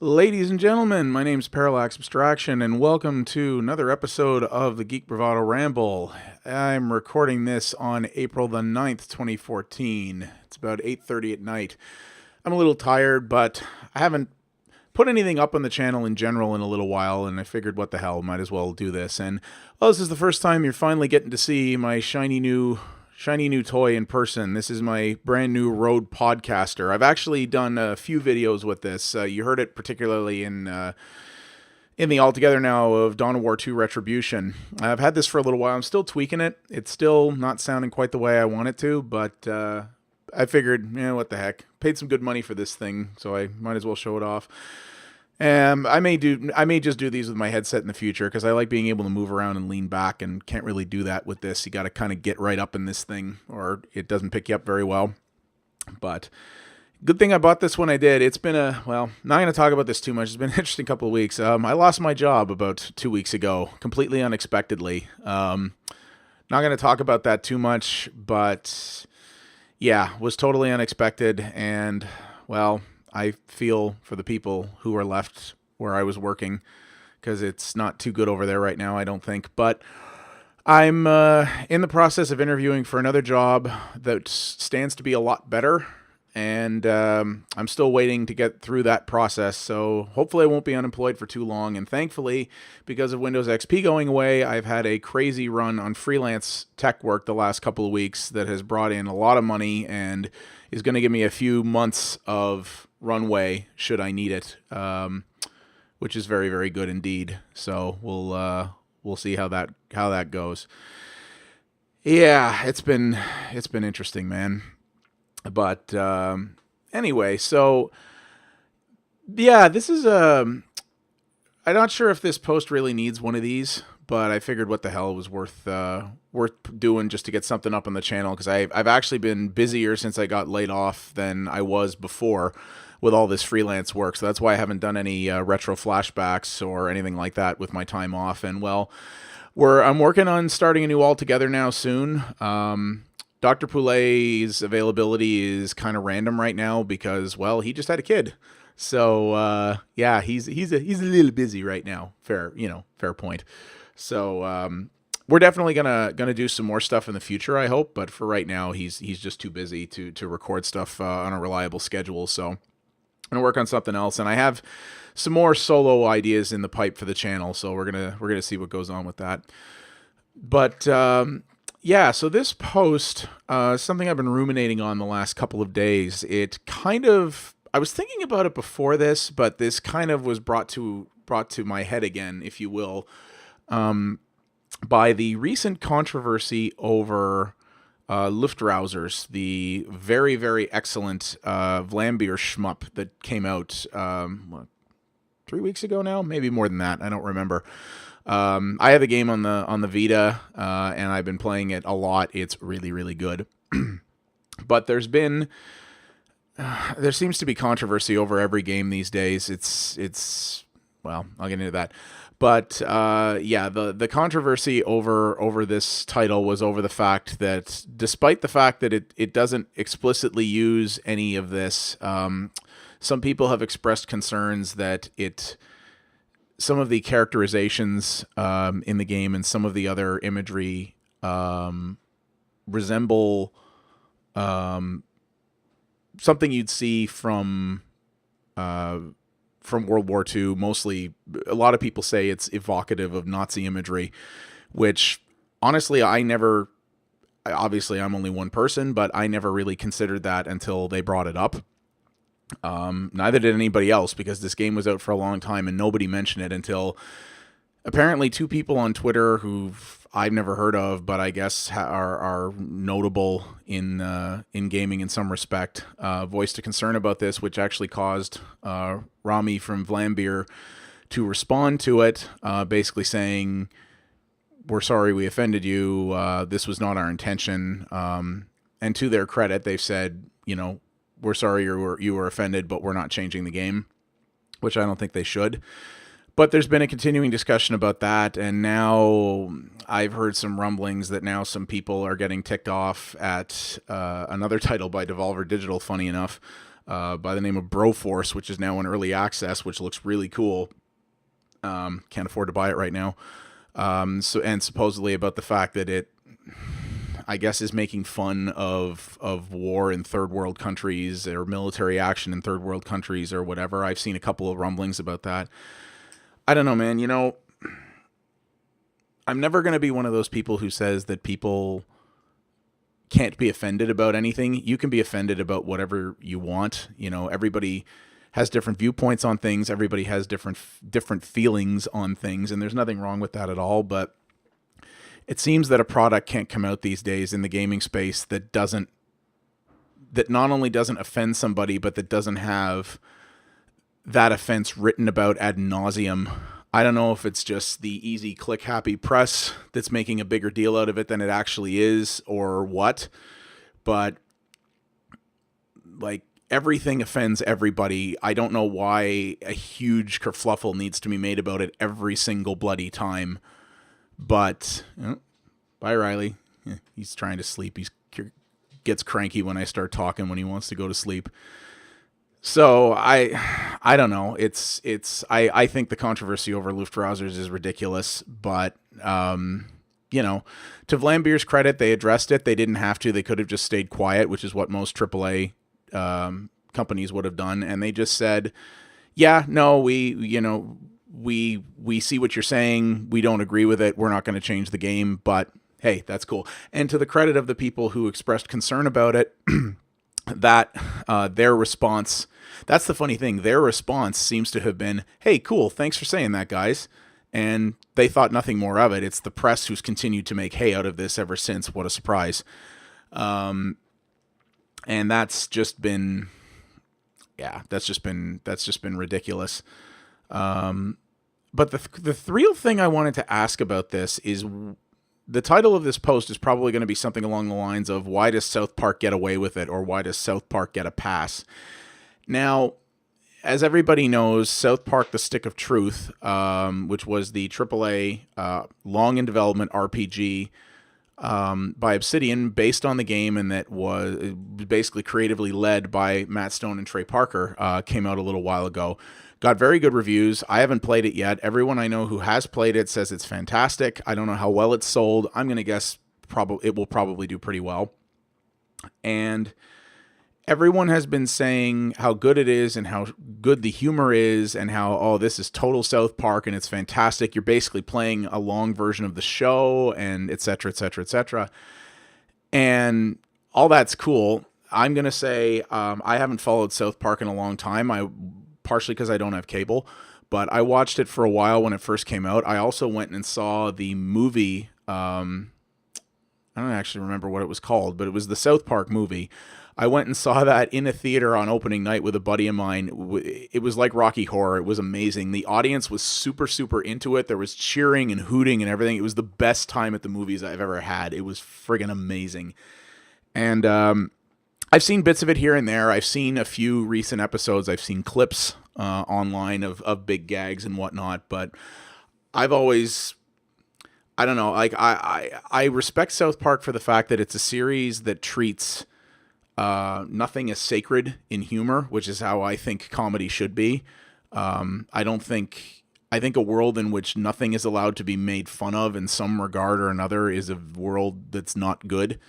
Ladies and gentlemen, my name's Parallax Abstraction, and welcome to another episode of the Geek Bravado Ramble. I'm recording this on April the 9th, 2014. It's about 8:30 at night. I'm a little tired, but I haven't put anything up on the channel in general in a little while, and I figured what the hell, might as well do this. And well, this is the first time you're finally getting to see my shiny new toy in person. This is my brand new Rode Podcaster. I've actually done a few videos with this. You heard it particularly in the Altogether Now of Dawn of War 2 Retribution. I've had this for a little while. I'm still tweaking it. It's still not sounding quite the way I want it to, but I figured, what the heck. Paid some good money for this thing, so I might as well show it off. I may just do these with my headset in the future because I like being able to move around and lean back, and can't really do that with this. You got to kind of get right up in this thing, or it doesn't pick you up very well. But good thing I bought this when I did. It's been not going to talk about this too much. It's been an interesting couple of weeks. I lost my job about 2 weeks ago, completely unexpectedly. Not going to talk about that too much, but yeah, was totally unexpected, and well, I feel for the people who are left where I was working, because it's not too good over there right now, I don't think. But I'm in the process of interviewing for another job that stands to be a lot better, and I'm still waiting to get through that process. So hopefully I won't be unemployed for too long. And thankfully, because of Windows XP going away, I've had a crazy run on freelance tech work the last couple of weeks that has brought in a lot of money and is going to give me a few months of runway should I need it, which is very, very good indeed. So we'll see how that goes. Yeah, it's been interesting, man. But anyway, so yeah, this is I'm not sure if this post really needs one of these, but I figured what the hell, it was worth doing just to get something up on the channel, because I've actually been busier since I got laid off than I was before with all this freelance work. So that's why I haven't done any retro flashbacks or anything like that with my time off. And well, I'm working on starting a new Altogether Now soon. Dr. Poulet's availability is kind of random right now because, well, he just had a kid. So yeah, he's a little busy right now. Fair point. So we're definitely gonna do some more stuff in the future, I hope. But for right now, he's just too busy to record stuff on a reliable schedule. So I'm gonna work on something else, and I have some more solo ideas in the pipe for the channel. So we're gonna see what goes on with that. But yeah, so this post, something I've been ruminating on the last couple of days. I was thinking about it before this, but this kind of was brought to my head again, if you will, by the recent controversy over Luftrausers, the very, very excellent Vlambeer shmup that came out 3 weeks ago now, maybe more than that. I don't remember. I have the game on the Vita, and I've been playing it a lot. It's really, really good. But there seems to be controversy over every game these days. Well, I'll get into that. But yeah, the controversy over this title was over the fact that, despite the fact that it doesn't explicitly use any of this, some people have expressed concerns that some of the characterizations in the game and some of the other imagery resemble something you'd see from World War II. Mostly, a lot of people say it's evocative of Nazi imagery, which honestly obviously I'm only one person, but I never really considered that until they brought it up. Neither did anybody else, because this game was out for a long time and nobody mentioned it until apparently two people on Twitter who I've never heard of, but I guess are notable in gaming in some respect, voiced a concern about this, which actually caused Rami from Vlambeer to respond to it, basically saying, "We're sorry we offended you. This was not our intention." And to their credit, they've said, "We're sorry you were offended, but we're not changing the game," which I don't think they should. But there's been a continuing discussion about that, and now I've heard some rumblings that now some people are getting ticked off at another title by Devolver Digital, funny enough, by the name of Broforce, which is now in early access, which looks really cool. Can't afford to buy it right now. And supposedly about the fact that it, I guess, is making fun of war in third world countries or military action in third world countries or whatever. I've seen a couple of rumblings about that. I don't know, man. You know, I'm never going to be one of those people who says that people can't be offended about anything. You can be offended about whatever you want. You know, everybody has different viewpoints on things. Everybody has different feelings on things, and there's nothing wrong with that at all. But it seems that a product can't come out these days in the gaming space that not only doesn't offend somebody, but that doesn't have that offense written about ad nauseum. I don't know if it's just the easy click happy press that's making a bigger deal out of it than it actually is or what, but like everything offends everybody. I don't know why a huge kerfluffle needs to be made about it every single bloody time, but bye Riley. Yeah, he's trying to sleep. He gets cranky when I start talking when he wants to go to sleep. So I don't know. I think the controversy over Luftrausers is ridiculous, but you know, to Vlambeer's credit, they addressed it. They didn't have to. They could have just stayed quiet, which is what most AAA companies would have done, and they just said, "Yeah, no, we see what you're saying. We don't agree with it. We're not going to change the game, but hey, that's cool." And to the credit of the people who expressed concern about it, that their response, that's the funny thing, their response seems to have been, "Hey, cool, thanks for saying that, guys." And they thought nothing more of it. It's the press who's continued to make hay out of this ever since. What a surprise. And that's just been, that's just been ridiculous. But the real thing I wanted to ask about this is, the title of this post is probably going to be something along the lines of, why does South Park get away with it? Or why does South Park get a pass? Now, as everybody knows, South Park: The Stick of Truth, which was the AAA long in development RPG by Obsidian, based on the game, and that was basically creatively led by Matt Stone and Trey Parker, came out a little while ago. Got very good reviews. I haven't played it yet. Everyone I know who has played it says it's fantastic. I don't know how well it's sold. I'm going to guess it will probably do pretty well. And everyone has been saying how good it is and how good the humor is and how, oh, this is total South Park and it's fantastic. You're basically playing a long version of the show, and et cetera, et cetera, et cetera. And all that's cool. I'm going to say I haven't followed South Park in a long time. Partially because I don't have cable, but I watched it for a while when it first came out. I also went and saw the movie. I don't actually remember what it was called, but it was the South Park movie. I went and saw that in a theater on opening night with a buddy of mine. It was like Rocky Horror. It was amazing. The audience was super, super into it. There was cheering and hooting and everything. It was the best time at the movies I've ever had. It was friggin' amazing. And I've seen bits of it here and there. I've seen a few recent episodes. I've seen clips online of big gags and whatnot, but I've always, I don't know, like I respect South Park for the fact that it's a series that treats nothing as sacred in humor, which is how I think comedy should be. I think a world in which nothing is allowed to be made fun of in some regard or another is a world that's not good.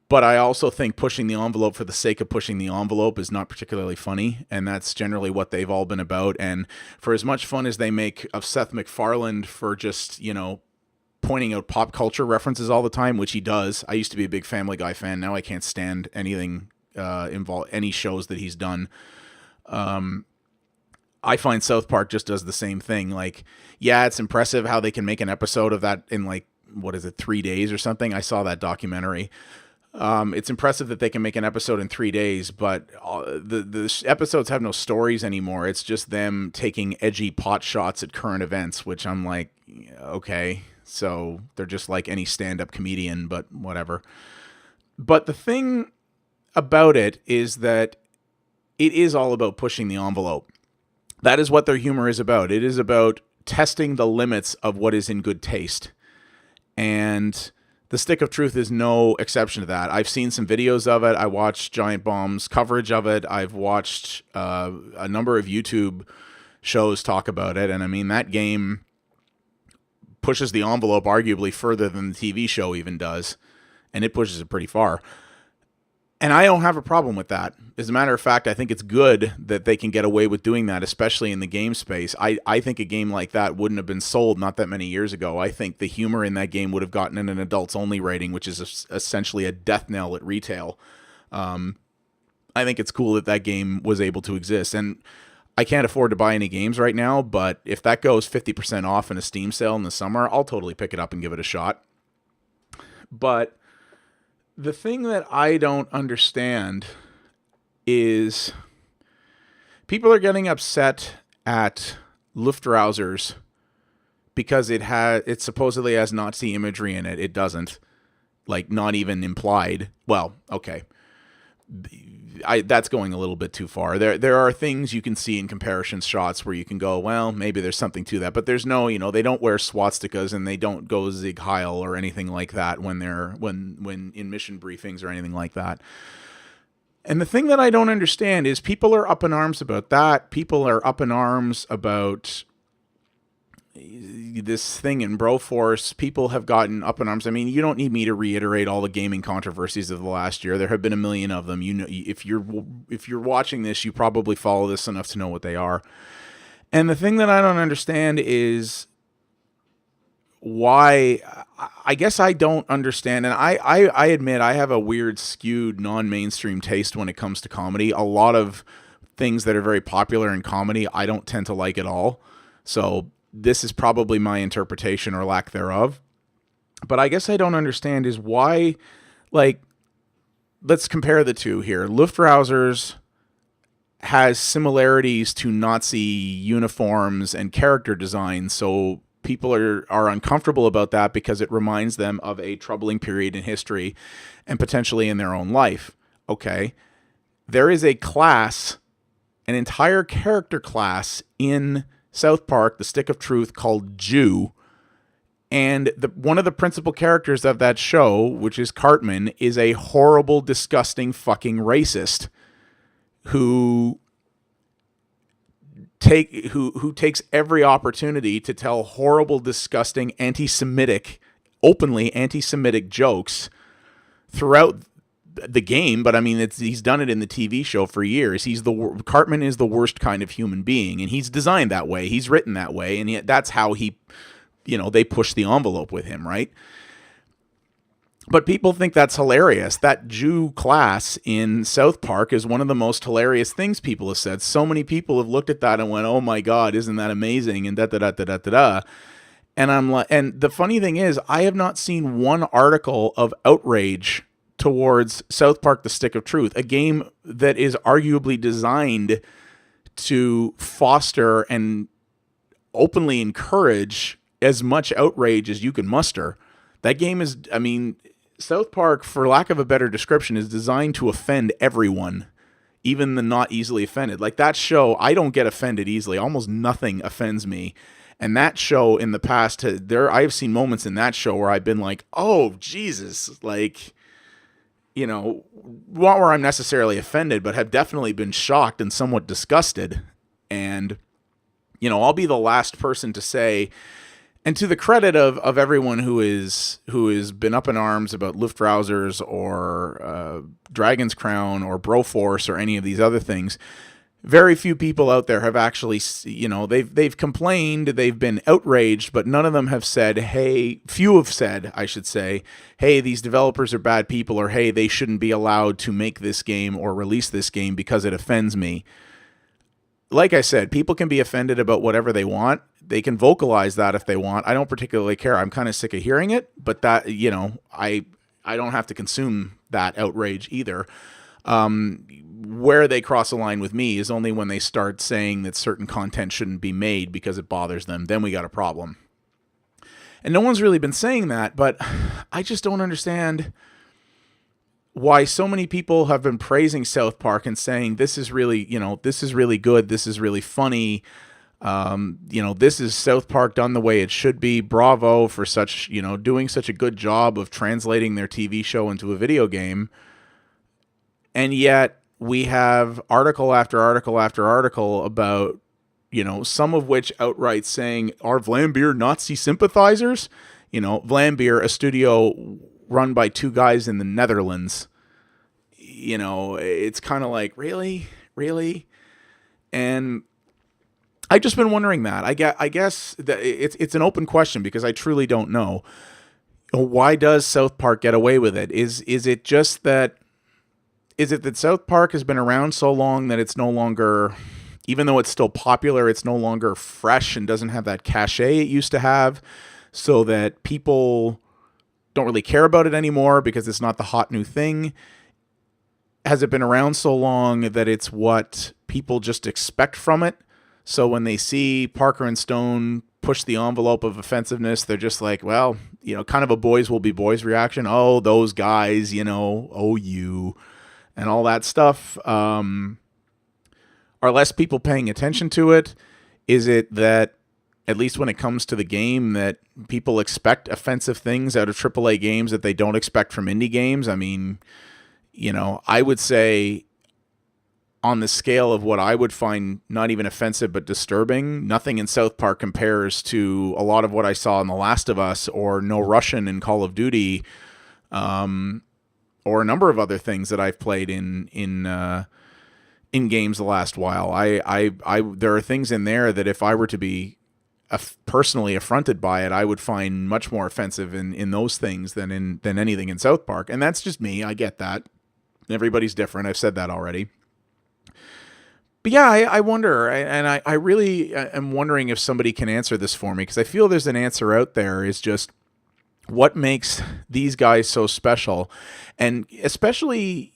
But I also think pushing the envelope for the sake of pushing the envelope is not particularly funny, and that's generally what they've all been about. And for as much fun as they make of Seth MacFarlane for just, pointing out pop culture references all the time, which he does. I used to be a big Family Guy fan. Now I can't stand anything any shows that he's done. I find South Park just does the same thing. Like, yeah, it's impressive how they can make an episode of that in 3 days or something. I saw that documentary. It's impressive that they can make an episode in 3 days, but the episodes have no stories anymore. It's just them taking edgy pot shots at current events, which I'm like, okay, so they're just like any stand-up comedian, but whatever. But the thing about it is that it is all about pushing the envelope. That is what their humor is about. It is about testing the limits of what is in good taste. And the Stick of Truth is no exception to that. I've seen some videos of it. I watched Giant Bomb's coverage of it. I've watched a number of YouTube shows talk about it. And I mean, that game pushes the envelope arguably further than the TV show even does. And it pushes it pretty far. And I don't have a problem with that. As a matter of fact, I think it's good that they can get away with doing that, especially in the game space. I think a game like that wouldn't have been sold not that many years ago. I think the humor in that game would have gotten an adults-only rating, which is essentially a death knell at retail. I think it's cool that that game was able to exist. And I can't afford to buy any games right now, but if that goes 50% off in a Steam sale in the summer, I'll totally pick it up and give it a shot. But the thing that I don't understand is people are getting upset at Luftrausers because it supposedly has Nazi imagery in it. It doesn't. Like, not even implied. Well, okay. That's going a little bit too far. There are things you can see in comparison shots where you can go, well, maybe there's something to that, but there's no, they don't wear swastikas and they don't go Sieg Heil or anything like that when in mission briefings or anything like that. And the thing that I don't understand is people are up in arms about that. People are up in arms about this thing in Broforce. People have gotten up in arms. I mean, you don't need me to reiterate all the gaming controversies of the last year. There have been a million of them. If you're watching this, you probably follow this enough to know what they are. And the thing that I don't understand is why. I guess I don't understand. And I admit I have a weird, skewed, non-mainstream taste when it comes to comedy. A lot of things that are very popular in comedy, I don't tend to like at all. So this is probably my interpretation or lack thereof. But I guess I don't understand is why, let's compare the two here. Luftrausers has similarities to Nazi uniforms and character design, so people are uncomfortable about that because it reminds them of a troubling period in history and potentially in their own life. Okay. There is a class, an entire character class in South Park, the Stick of Truth, called Jew, and one of the principal characters of that show, which is Cartman, is a horrible, disgusting fucking racist who takes every opportunity to tell horrible, disgusting, openly anti-Semitic jokes throughout the game, but I mean, he's done it in the TV show for years. Cartman is the worst kind of human being, and he's designed that way. He's written that way, and that's how they push the envelope with him, right? But people think that's hilarious. That Jew class in South Park is one of the most hilarious things people have said. So many people have looked at that and went, "Oh my God, isn't that amazing?" And da da da da da da. And I'm like, and the funny thing is, I have not seen one article of outrage towards South Park, The Stick of Truth, a game that is arguably designed to foster and openly encourage as much outrage as you can muster. That game is, I mean, South Park, for lack of a better description, is designed to offend everyone, even the not easily offended. Like that show, I don't get offended easily. Almost nothing offends me. And that show in the past, I've seen moments in that show where I've been like, oh, Jesus, like, not where I'm necessarily offended, but have definitely been shocked and somewhat disgusted. And, I'll be the last person to say, and to the credit of everyone who has been up in arms about Luftrausers or Dragon's Crown or Broforce or any of these other things, very few people out there have actually, they've complained, they've been outraged, but none of them have said, few have said, I should say, hey, these developers are bad people, or hey, they shouldn't be allowed to make this game or release this game because it offends me. Like I said, people can be offended about whatever they want. They can vocalize that if they want. I don't particularly care. I'm kind of sick of hearing it, but that, I don't have to consume that outrage either. Where they cross a line with me is only when they start saying that certain content shouldn't be made because it bothers them. Then we got a problem. And no one's really been saying that, but I just don't understand why so many people have been praising South Park and saying this is really, this is really good, this is really funny. This is South Park done the way it should be. Bravo for such, doing such a good job of translating their TV show into a video game. And yet we have article after article after article about, some of which outright saying, are Vlambeer Nazi sympathizers? Vlambeer, a studio run by two guys in the Netherlands. It's kind of like, really? And I've just been wondering that. I guess that it's an open question because I truly don't know. Why does South Park get away with it? Is it just that? Is it that South Park has been around so long that it's no longer, even though it's still popular, it's no longer fresh and doesn't have that cachet it used to have, so that people don't really care about it anymore because it's not the hot new thing? Has it been around so long that it's what people just expect from it? So when they see Parker and Stone push the envelope of offensiveness, they're just like, well, kind of a boys will be boys reaction. Oh, those guys, oh, you, and all that stuff. Are less people paying attention to it? Is it that, at least when it comes to the game, that people expect offensive things out of AAA games that they don't expect from indie games? I mean, I would say on the scale of what I would find not even offensive but disturbing, nothing in South Park compares to a lot of what I saw in The Last of Us or No Russian in Call of Duty, or a number of other things that I've played in games the last while. There are things in there that if I were to be personally affronted by it, I would find much more offensive in those things than anything in South Park. And that's just me. I get that. Everybody's different. I've said that already. But yeah, I wonder, and I really am wondering if somebody can answer this for me, because I feel there's an answer out there, is just what makes these guys so special. And especially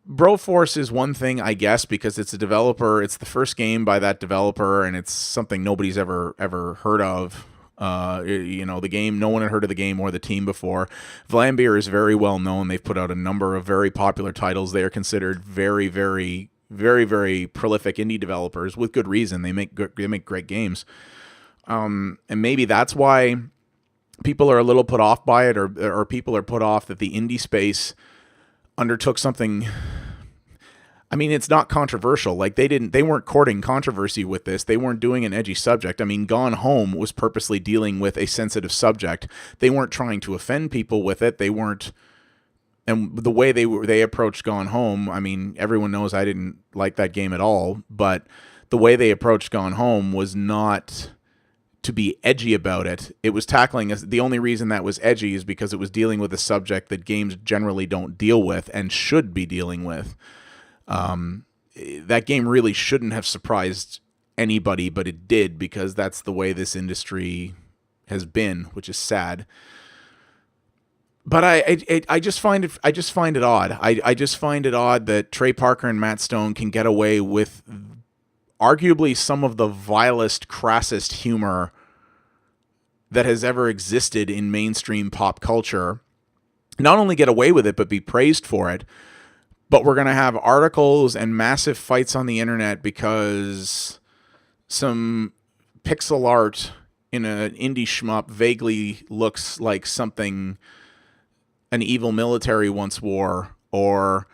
Broforce is one thing, I guess, because it's a developer, it's the first game by that developer, and it's something nobody's ever heard of. The game, no one had heard of the game or the team before. Vlambeer is very well known. They've put out a number of very popular titles. They are considered very, very, very, very prolific indie developers with good reason. They make great games. And maybe that's why people are a little put off by it, or people are put off that the indie space undertook something. I mean, it's not controversial. Like they weren't courting controversy with this. They weren't doing an edgy subject. I mean, Gone Home was purposely dealing with a sensitive subject. They weren't trying to offend people with it. They weren't. And the way they approached Gone Home, I mean, everyone knows I didn't like that game at all, but the way they approached Gone Home was not to be edgy about it. It was tackling the only reason that was edgy is because it was dealing with a subject that games generally don't deal with and should be dealing with. That game really shouldn't have surprised anybody, but it did, because that's the way this industry has been, which is sad. But I just find it odd. I just find it odd that Trey Parker and Matt Stone can get away with arguably some of the vilest, crassest humor that has ever existed in mainstream pop culture. Not only get away with it, but be praised for it. But we're going to have articles and massive fights on the internet because some pixel art in an indie shmup vaguely looks like something an evil military once wore, or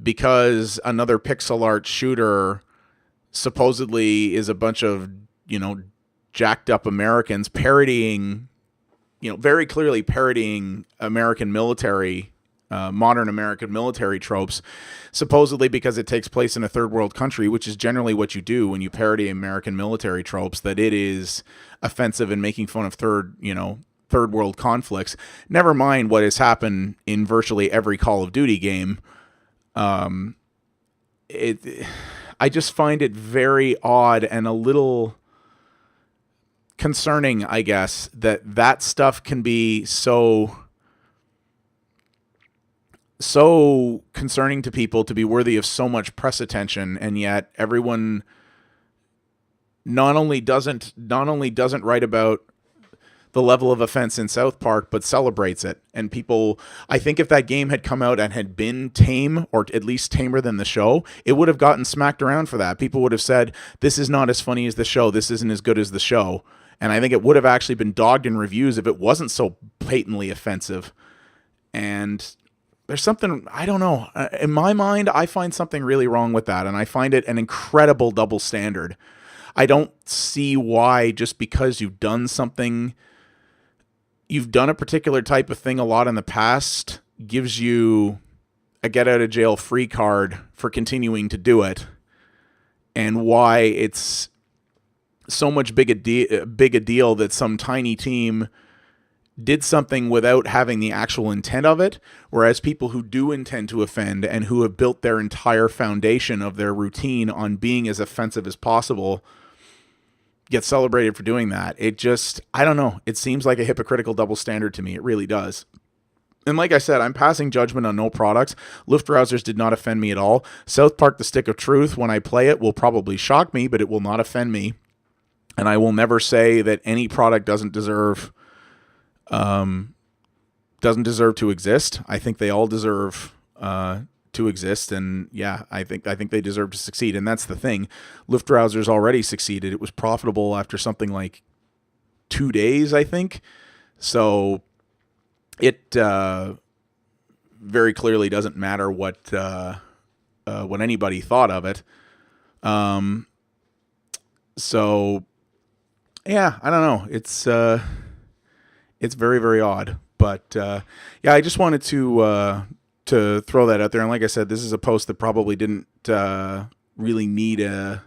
because another pixel art shooter supposedly is a bunch of, jacked up Americans parodying, very clearly parodying American military, modern American military tropes, supposedly because it takes place in a third world country, which is generally what you do when you parody American military tropes, that it is offensive and making fun of third world conflicts. Never mind what has happened in virtually every Call of Duty game. I just find it very odd and a little concerning, I guess, that stuff can be so concerning to people, to be worthy of so much press attention, and yet everyone not only doesn't write about the level of offense in South Park, but celebrates it. And people, I think if that game had come out and had been tame, or at least tamer than the show, it would have gotten smacked around for that. People would have said, this is not as funny as the show, this isn't as good as the show. And I think it would have actually been dogged in reviews if it wasn't so patently offensive. And there's something, I don't know, in my mind, I find something really wrong with that, and I find it an incredible double standard. I don't see why, just because you've done something, you've done a particular type of thing a lot in the past, gives you a get out of jail free card for continuing to do it, and why it's so much big a deal that some tiny team did something without having the actual intent of it, whereas people who do intend to offend and who have built their entire foundation of their routine on being as offensive as possible get celebrated for doing that. It just, I don't know, it seems like a hypocritical double standard to me. It really does. And like I said, I'm passing judgment on no products. Luftrausers did not offend me at all. South Park: The Stick of Truth, when I play it, will probably shock me, but it will not offend me. And I will never say that any product doesn't deserve to exist. I think they all deserve to exist, and yeah, I think they deserve to succeed. And that's the thing. Luftrausers already succeeded. It was profitable after something like 2 days, I think. So it very clearly doesn't matter what anybody thought of it. So yeah, I don't know. It's very, very odd. But yeah, I just wanted to throw that out there. And like I said, this is a post that probably didn't really need an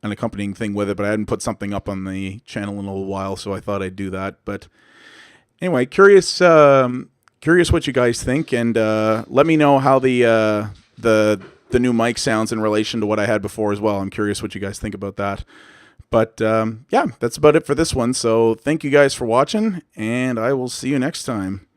accompanying thing with it, but I hadn't put something up on the channel in a little while, so I thought I'd do that. But anyway, curious what you guys think, and let me know how the new mic sounds in relation to what I had before as well. I'm curious what you guys think about that. But yeah, that's about it for this one. So thank you guys for watching, and I will see you next time.